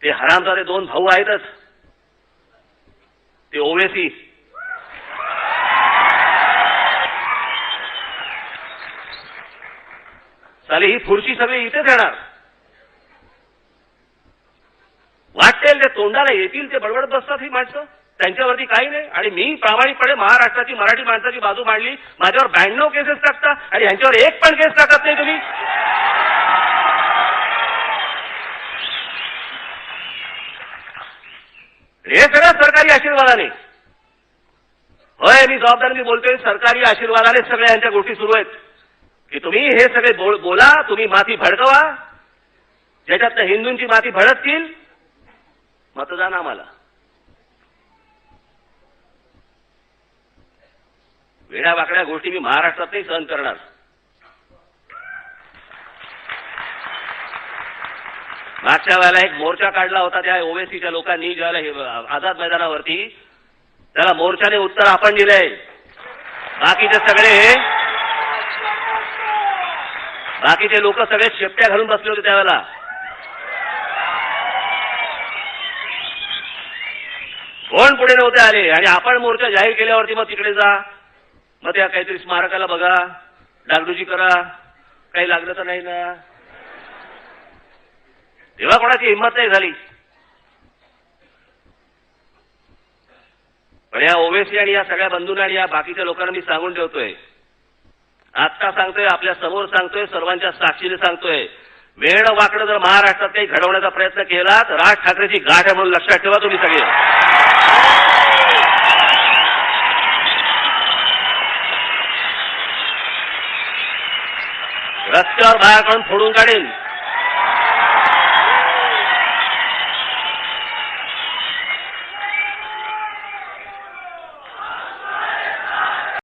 ते हरामजादे दोन भाऊ आहेतच, ते ओवेसी. चाले ही खुर्ची सगळी इथेच येणार. वाटेल ते तोंडाला येतील ते बडबडत बसतात ही माणसं, त्यांच्यावरती काही नाही. आणि मी प्रामाणिकपणे महाराष्ट्राची मराठी माणसाची बाजू मांडली. माझ्यावर 92 केसेस टाकता आणि ह्यांच्यावर एक पण केस टाकत नाही तुम्ही. हे सगळं सरकारी आशीर्वादाने. होय, मी जबाबदारीने बोलतोय, सरकारी आशीर्वादाने सगळ्या यांच्या गोष्टी सुरू आहेत की तुम्ही हे सगळे बोला, तुम्ही माती भडकवा, ज्याच्यात हिंदूंची माती भडकतील, मतदान आम्हाला. वेड्या वाकड्या गोष्टी मी महाराष्ट्रात नाही सहन करणार. मागच्या वेळेला एक मोर्चा काढला होता त्या ओवेसीच्या लोकांनी, ज्यावेळेला आझाद मैदानावरती, त्याला मोर्चाने उत्तर आपण दिलंय. बाकीचे लोक सगळे शेपट्या घालून बसले होते त्यावेळेला. कोण पुढे नव्हते आले. आणि आपण मोर्चा जाहीर केल्यावरती मग तिकडे जा, मग त्या काहीतरी स्मारकाला बघा, डागडुजी करा, काही लागलं तर नाही ना. तेव्हा कोणाची हिंमत नाही झाली. पण या ओवेसी आणि या सगळ्या बंधूंना आणि या बाकीच्या लोकांना मी सांगून ठेवतोय, आत्ता सांगतोय, आपल्या समोर सांगतोय, सर्वांच्या साक्षीने सांगतोय, वेड वाकडं जर महाराष्ट्रात काही घडवण्याचा प्रयत्न केला तर राज ठाकरेची गाठ आहे म्हणून लक्षात ठेवा तुम्ही सगळे. रस्त्यावर बाहेर काढून फोडून काढेल.